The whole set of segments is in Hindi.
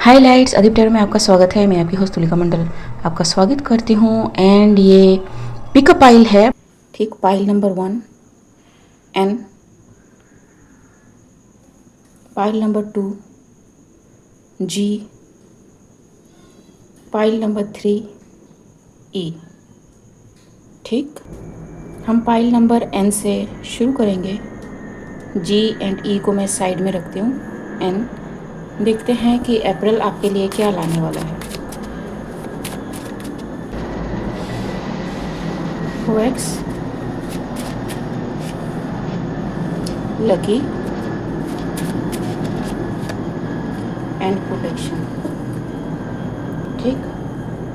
हाइलाइट्स अधिकतर में आपका स्वागत है। मैं आपकी होस्ट तुलिका मंडल आपका स्वागत करती हूँ। एंड ये पिकअप पाइल है, ठीक, pile number 1 N, pile number 2 G, pile number 3 E. ठीक, हम पाइल नंबर एन से शुरू करेंगे। जी एंड ई को मैं साइड में रखती हूँ। एन, देखते हैं कि अप्रैल आपके लिए क्या लाने वाला है। OX, lucky and protection. ठीक,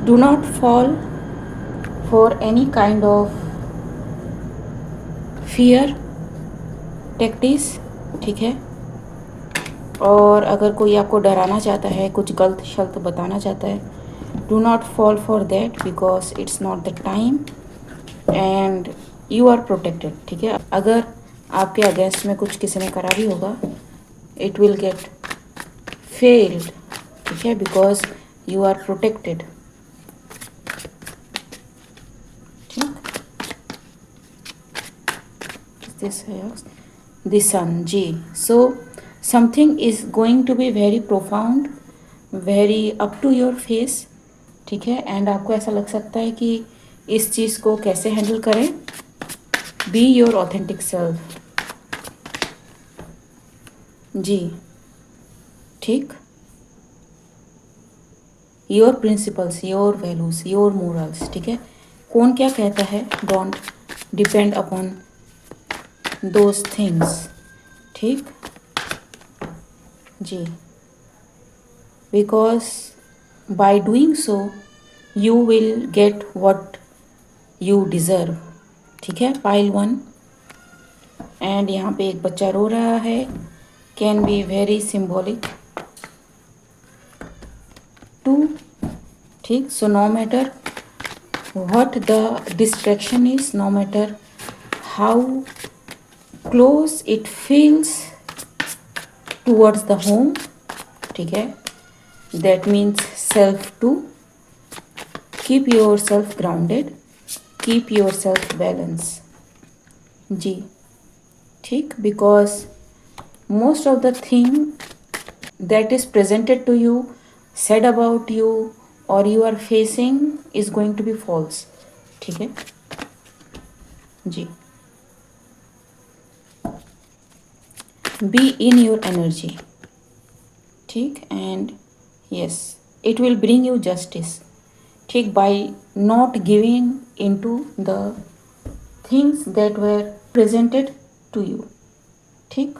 do not fall for any kind of fear tactics, ठीक है। और अगर कोई आपको डराना चाहता है, कुछ गलत शब्द बताना चाहता है, do not fall for that because it's not the time and you are protected, ठीक है। अगर आपके अगेंस्ट में कुछ किसी ने करा भी होगा, इट विल गेट फेल्ड, ठीक है, बिकॉज यू आर प्रोटेक्टेड। ठीक, दिस है द सन जी। So something is going to be very profound, very up to your face, ठीक है। एंड आपको ऐसा लग सकता है कि इस चीज़ को कैसे हैंडल करें। बी योर ऑथेंटिक सेल्फ जी, ठीक। Your principles, your values, your morals, ठीक है। कौन क्या कहता है, don't depend upon those things, ठीक जी। Because by doing so you will get what you deserve, ठीक है। पाइल 1 एंड यहाँ पे एक बच्चा रो रहा है, can be very symbolic too, ठीक। So no matter what the distraction is, no matter how close it feels towards the home, ठीक है, that means self to keep yourself grounded, keep yourself balance जी, ठीक। Because most of the thing that is presented to you, said about you or you are facing is going to be false, ठीक है जी। be in your energy, ठीक। and yes, it will bring you justice, ठीक, by not giving into the things that were presented to you, ठीक।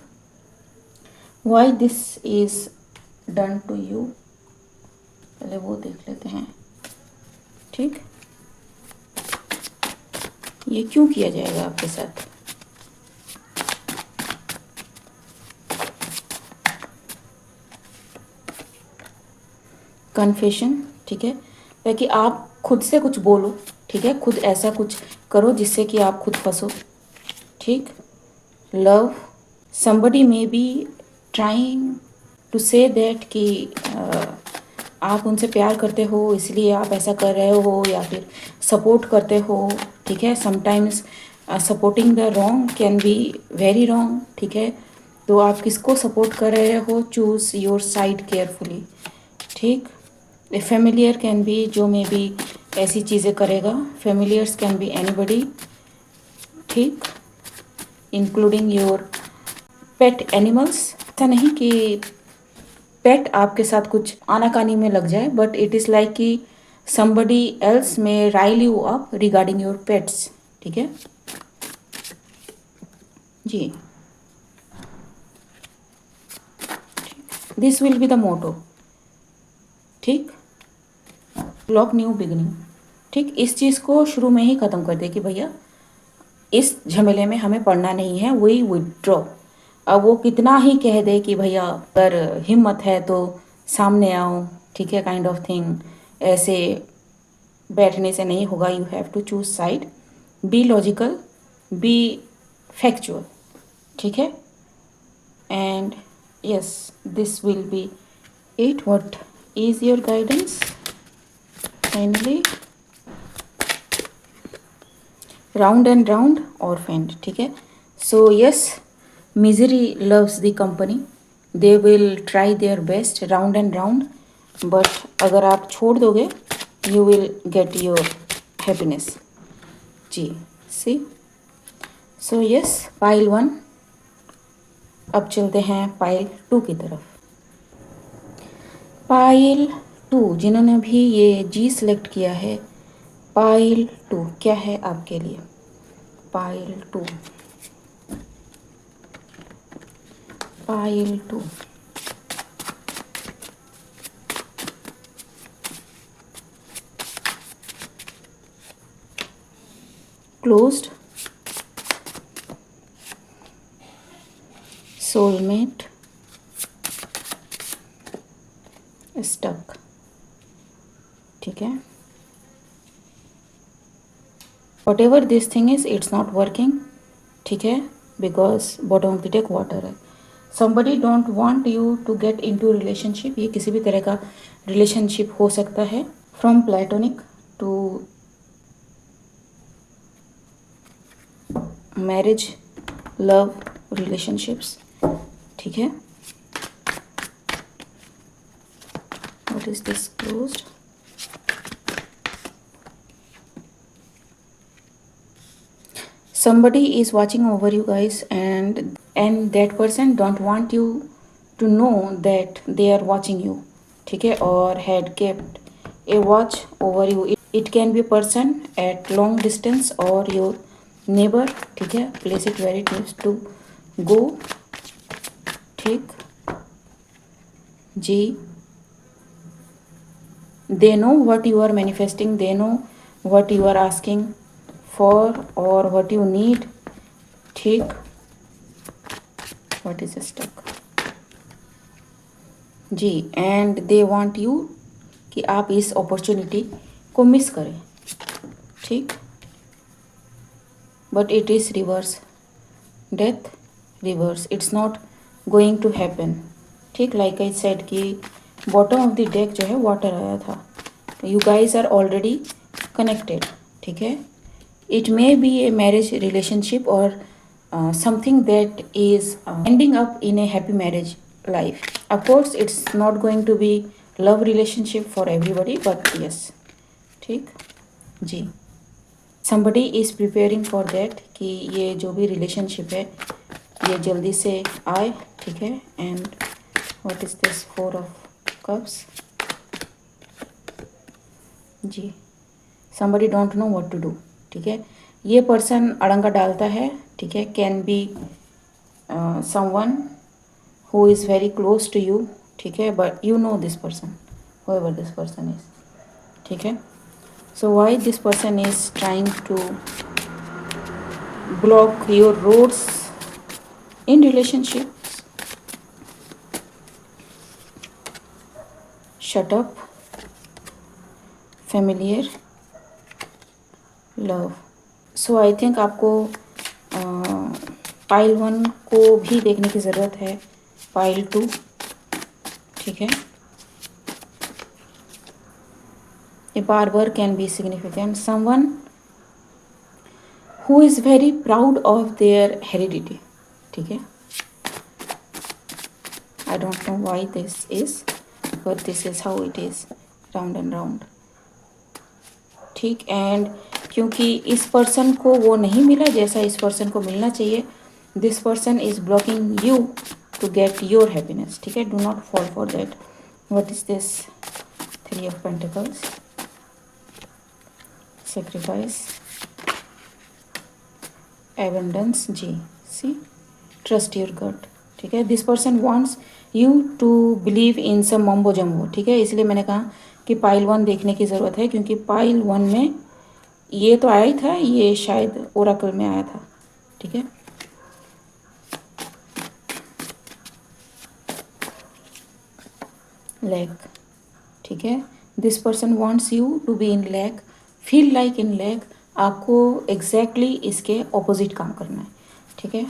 why this is done to you, पहले वो देख लेते हैं, ठीक। ये क्यों किया जाएगा आपके साथ, कन्फेशन, ठीक है, ताकि आप खुद से कुछ बोलो, ठीक है, खुद ऐसा कुछ करो जिससे कि आप खुद फंसो, ठीक। Love, somebody may be trying to say that कि आप उनसे प्यार करते हो इसलिए आप ऐसा कर रहे हो, या फिर सपोर्ट करते हो, ठीक है। Sometimes supporting the wrong can be very wrong, ठीक है। तो आप किसको सपोर्ट कर रहे हो, चूज़ योर साइड केयरफुली, ठीक। ए फेमिलियर कैन बी, जो मे बी ऐसी चीज़ें करेगा, फेमिलियर्स कैन बी एनीबडी, ठीक, इंक्लूडिंग योर पेट एनिमल्स। ऐसा नहीं कि पेट आपके साथ कुछ आनाकानी में लग जाए, बट इट इज़ लाइक कि somebody else may rile you up regarding your pets, ठीक है जी। This will be the motto, ठीक। लॉक न्यू बिगनिंग, ठीक। इस चीज़ को शुरू में ही ख़त्म कर दे कि भैया इस झमेले में हमें पढ़ना नहीं है, वी विथड्रॉ। अब वो कितना ही कह दे कि भैया अगर हिम्मत है तो सामने आओ, ठीक है, काइंड ऑफ थिंग, ऐसे बैठने से नहीं होगा। You have to choose side, be logical, be factual, ठीक है। And yes, this will be it what is your guidance. Finally, round and round, orphaned. ठीक है. So yes, misery loves the company. They will try their best, round and round. But अगर आप छोड़ दोगे, you will get your happiness. Ji, see. So yes, pile 1. अब चलते हैं पाइल 2 की तरफ. पाइल 2 जिन्होंने भी ये जी सिलेक्ट किया है, पाइल 2 क्या है आपके लिए? Pile 2, pile 2. Closed, soulmate, stuck. ठीक है. Whatever this thing is, it's not working. ठीक है, because bottom of the deck water है. somebody don't want you to get into relationship. ये किसी भी तरह का रिलेशनशिप हो सकता है, from platonic to marriage, love, relationships. ठीक है. What is this? Closed. somebody is watching over you guys, and that person don't want you to know that they are watching you. ठीक है. or had kept a watch over you. it can be a person at long distance or your neighbor. ठीक है. place it where it needs to go. ठीक. जी. they know what you are manifesting. they know what you are asking for or what you need. ठीक. what is stuck? Ji. and they want you कि आप इस अपॉर्चुनिटी को मिस करें. ठीक. but it is reverse. death, reverse. it's not going to happen. ठीक. like I said कि bottom of the deck जो है water आया था. you guys are already connected. ठीक है. it may be a marriage relationship or something that is ending up in a happy marriage life. Of course it's not going to be love relationship for everybody, but yes. ठीक. जी. somebody is preparing for that कि ये जो भी relationship है ये जल्दी से आए. ठीक है. and what is this? 4 of cups. Ji. somebody don't know what to do. ठीक है. ये पर्सन अड़ंगा डालता है. ठीक है. Can be someone who is very close to you. ठीक है. But you know this person, whoever this person is. ठीक है. so why this person is trying to block your roads in relationships? shut up, familiar, love. So I think आपको पाइल 1 को भी देखने की ज़रूरत है. पाइल 2. ठीक है. A barber can be significant. Someone who is very proud of their heredity. ठीक है. I don't know why this is, but this is how it is. Round and round. ठीक. एंड क्योंकि इस पर्सन को वो नहीं मिला जैसा इस पर्सन को मिलना चाहिए, this person is blocking you to get your happiness. ठीक है. Do not fall for that. What is this? 3 of pentacles. Sacrifice, abundance. जी. सी. Trust your gut. ठीक है. This person wants you to believe in some mumbo jumbo. ठीक है. इसलिए मैंने कहा कि पाइल 1 देखने की ज़रूरत है, क्योंकि पाइल 1 में ये तो आया ही था, ये शायद ओरेकल में आया था. ठीक है. लैक. ठीक है. This person wants you to be in lack, feel like in lack. आपको एग्जैक्टली इसके ऑपोजिट काम करना है. ठीक है.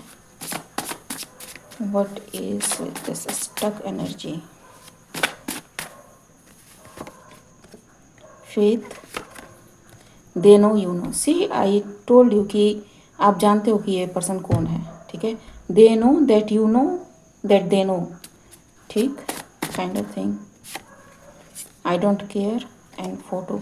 What is with this stuck energy? With they know you know. See I told you कि आप जानते हो कि ये पर्सन कौन है, ठीक है। They know that you know that they know, ठीक, kind of thing. I don't care and photo.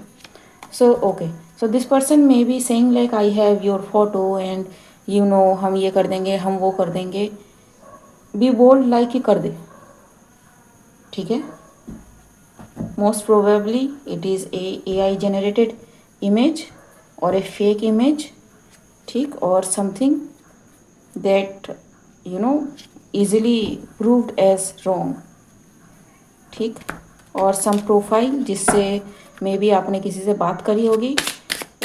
So okay, so this person may be saying like I have your photo and you know हम ये कर देंगे, हम वो कर देंगे। बी बोल्ड लाइक कि कर दे, ठीक है। Most probably it is a AI generated image और ए फेक इमेज, ठीक, और something that you know easily proved as wrong, ठीक। और सम प्रोफाइल जिससे मे बी आपने किसी से बात करी होगी,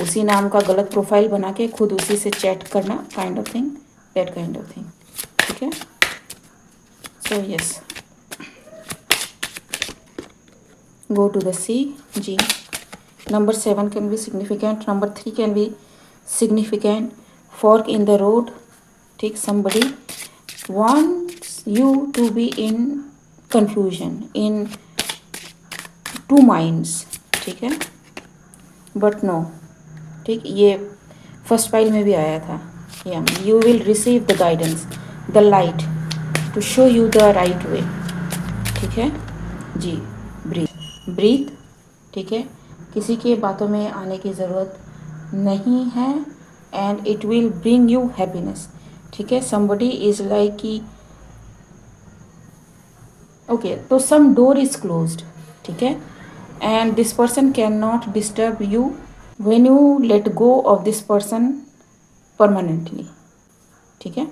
उसी नाम का गलत प्रोफाइल बना के खुद उसी से चैट करना, kind of thing, that kind of thing, ठीक है। So yes, go to the C, G. Number 7 can be significant, number 3 can be significant. Fork in the road, ठीक, somebody wants you to be in confusion, in two minds, ठीक है, but no, ठीक। ये फर्स्ट फाइल में भी आया था, या you will receive the guidance, the light to show you the right way, ठीक है जी। ब्रीथ, ठीक है, किसी के बातों में आने की ज़रूरत नहीं है, and it will bring you happiness, ठीक है। समबडी इज़ लाइक कि ओके, तो सम डोर इज़ क्लोज्ड, ठीक है, and this person can not disturb you when you let go of this person permanently, ठीक है।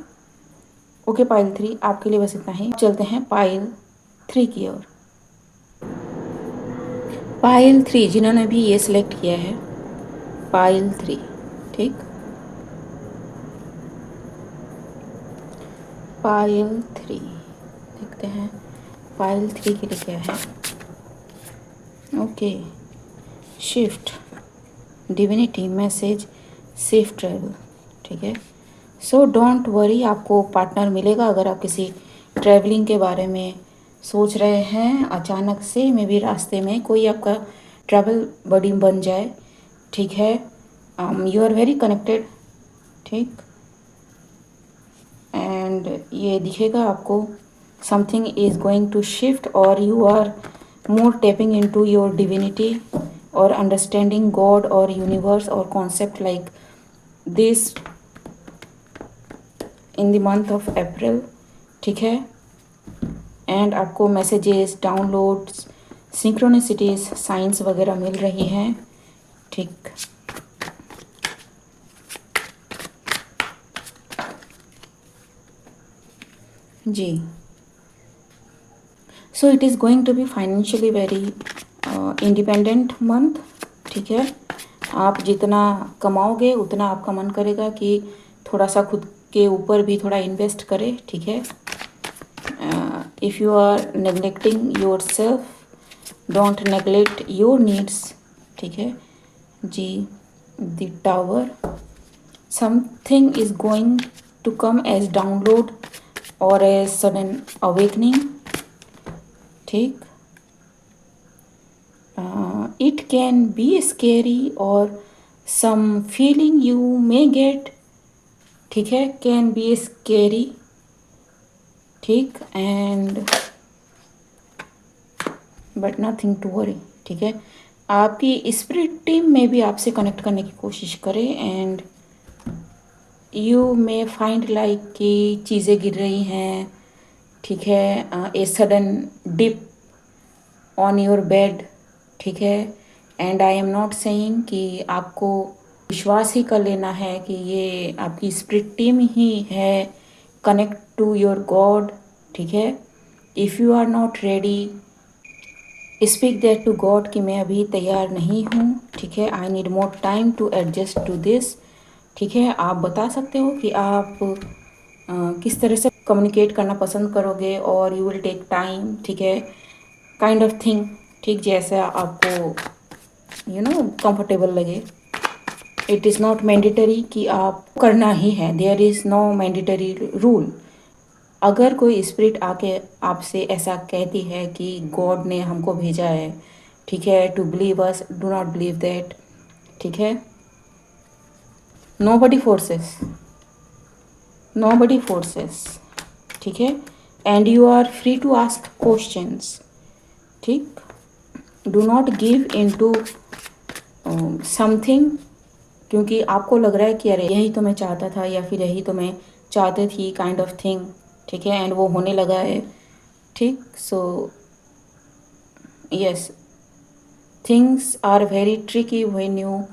ओके, पाइल 3 आपके लिए बस इतना ही। चलते हैं पाइल 3 की ओर। पाइल 3 जिन्होंने भी ये सिलेक्ट किया है, पाइल 3, ठीक, पाइल 3 देखते हैं पाइल 3 के लिए क्या है। Okay, shift, divinity message, safe travel, ठीक है। सो डोंट वरी, आपको पार्टनर मिलेगा अगर आप किसी ट्रैवलिंग के बारे में सोच रहे हैं। अचानक से मे बी रास्ते में कोई आपका ट्रैवल बडी बन जाए, ठीक है। यू आर वेरी कनेक्टेड, ठीक, एंड ये दिखेगा आपको something is going to shift, और you are more tapping into your divinity और अंडरस्टैंडिंग गॉड और यूनिवर्स और concept like this in the month of April, ठीक है। एंड आपको मैसेजेस, डाउनलोड्स, सिंक्रोनिसिटीज, साइंस वगैरह मिल रही हैं, ठीक। जी, so it is going to be financially very independent month, ठीक है। आप जितना कमाओगे उतना आपका मन करेगा कि थोड़ा सा खुद के ऊपर भी थोड़ा इन्वेस्ट करें, ठीक है। If you are neglecting yourself, don't neglect your needs, ठीक है जी। The tower, something is going to come as download और एज सडन अवेकनिंग, ठीक। इट कैन बी स्केरी और some feeling you may get, ठीक है, कैन बी स्केरी, ठीक, and but nothing to worry, ठीक है। आपकी स्पिरिट टीम में भी आपसे कनेक्ट करने की कोशिश करें, and you may find like कि चीज़ें गिर रही हैं, ठीक है, a sudden dip on your bed, ठीक है। And I am not saying कि आपको विश्वास ही कर लेना है कि ये आपकी स्पिरिट टीम ही है, कनेक्ट टू योर गॉड, ठीक है। If you are not ready, speak that to god कि मैं अभी तैयार नहीं हूँ, ठीक है। I need more time to adjust to this, ठीक है। आप बता सकते हो कि आप किस तरह से कम्युनिकेट करना पसंद करोगे, और यू विल टेक टाइम, ठीक है, काइंड ऑफ थिंग, ठीक, जैसा आपको यू नो कंफर्टेबल लगे। इट इज़ नॉट मैंडेटरी कि आप करना ही है, there is no mandatory rule. अगर कोई स्पिरिट आके आपसे ऐसा कहती है कि गॉड ने हमको भेजा है, ठीक है, to believe us, do not believe that, ठीक है। नोबडी फोर्सेस, नोबडी फोर्सेस, ठीक है। And you are free to ask questions, ठीक। Do not give in to something, क्योंकि आपको लग रहा है कि अरे यही तो मैं चाहता था या फिर यही तो मैं चाहती थी, काइंड ऑफ थिंग, ठीक है, एंड वो होने लगा है, ठीक। So yes, things are very tricky when you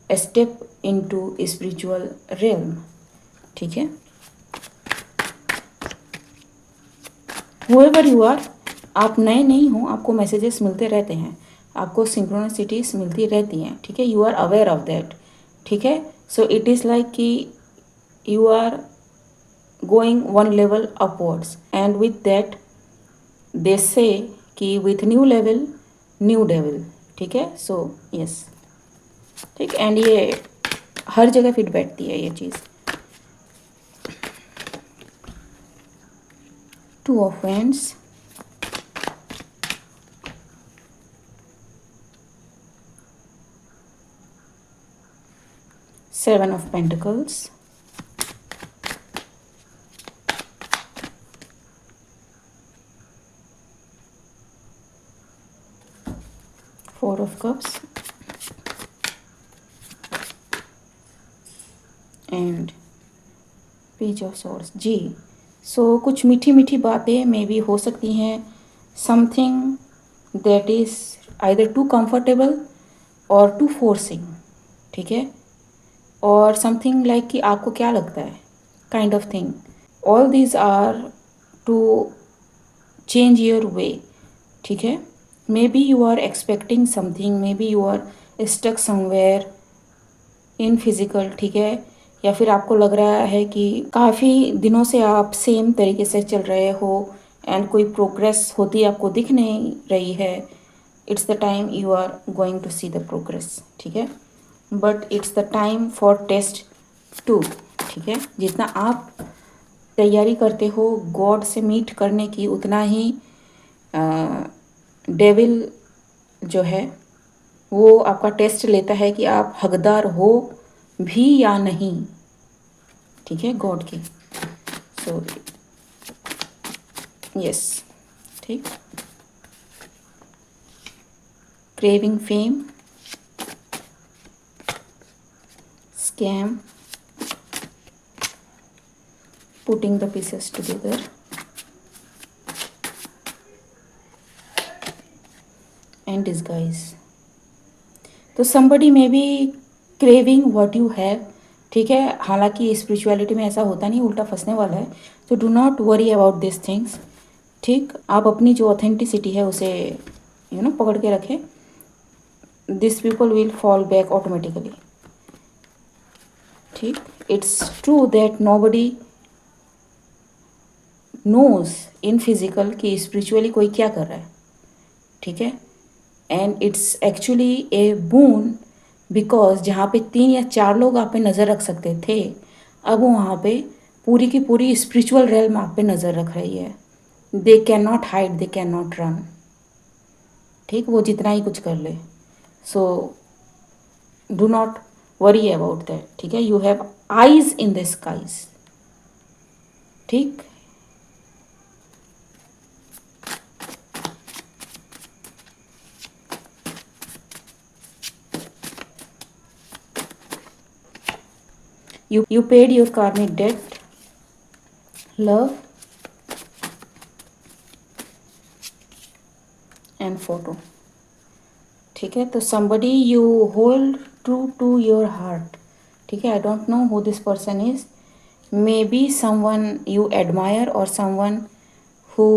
step into spiritual realm, ठीक है। whoever you are, आप नए नहीं हो, आपको मैसेजेस मिलते रहते हैं, आपको सिंक्रोनिसिटीज मिलती रहती हैं, ठीक है। You are aware of that, ठीक है। सो इट इज़ लाइक कि you are going one level upwards, and with that they say कि with new level new devil, ठीक है। सो यस, ठीक। एंड ये हर जगह फिट बैठती है ये चीज़। Two of wands, seven of pentacles, four of cups and page of swords, जी। सो कुछ मीठी मीठी बातें मे बी हो सकती हैं, something that is either too comfortable और टू फोर्सिंग, ठीक है। और समथिंग लाइक कि आपको क्या लगता है, kind of thing. All these are to change your way, ठीक है। Maybe you are expecting something, maybe you are stuck somewhere in physical, ठीक है। या फिर आपको लग रहा है कि काफ़ी दिनों से आप सेम तरीके से चल रहे हो एंड कोई प्रोग्रेस होती आपको दिख नहीं रही है। It's the time you are going to see the progress, ठीक है। But it's the time for test too, ठीक है। जितना आप तैयारी करते हो गॉड से मीट करने की, उतना ही डेविल जो है वो आपका टेस्ट लेता है कि आप हकदार हो भी या नहीं, ठीक है, गॉड की। सो यस, ठीक। Craving fame, scam, putting the pieces together, and disguise. तो somebody may be craving what you have, ठीक है। हालांकि स्पिरिचुअलिटी में ऐसा होता नहीं, उल्टा फंसने वाला है। तो do not worry about this things, ठीक। आप अपनी जो ऑथेंटिसिटी है उसे पकड़ के रखें। This people will fall back automatically, ठीक। It's true that nobody knows in physical कि स्पिरिचुअली कोई क्या कर रहा है, ठीक है। And it's actually a boon, because जहाँ पे 3 या 4 लोग आप पे नज़र रख सकते थे, अब वो वहाँ पे पूरी की पूरी स्पिरिचुअल रेल्म आप पे नज़र रख रही है। They can not hide, they can not run, ठीक। वो जितना ही कुछ कर ले, so do not worry about that, ठीक है। You have eyes in the skies, ठीक। You paid your karmic debt, love and photo, ठीक है। तो somebody you hold true to your heart, ठीक है। I don't know who this person is, maybe someone you admire or someone who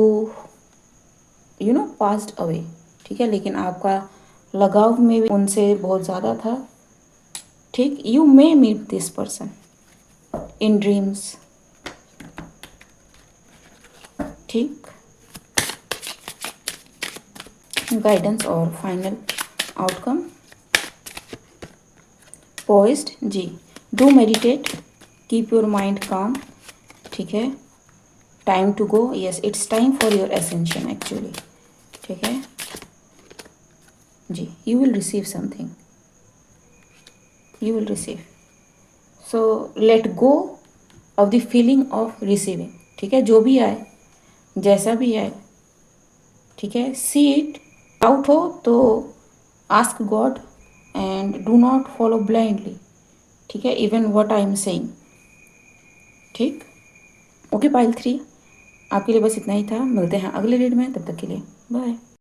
passed away, ठीक है। लेकिन आपका लगाव में भी उनसे बहुत ज़्यादा था, ठीक। You may meet this person in dreams, ठीक। गाइडेंस और फाइनल आउटकम, पॉइज्ड, जी। Do meditate, keep your mind calm, ठीक है। Time to go, yes, it's time for your ascension actually, ठीक है। जी, you will receive something, you will receive. So let go of the feeling of receiving, ठीक है, जो भी आए जैसा भी आए, ठीक है, सी इट। डाउट हो तो ask God and do not follow blindly, ठीक है, even what I am saying, ठीक। ओके पाइल 3, आपके लिए बस इतना ही था, मिलते हैं अगले रीड में, तब तक के लिए बाय।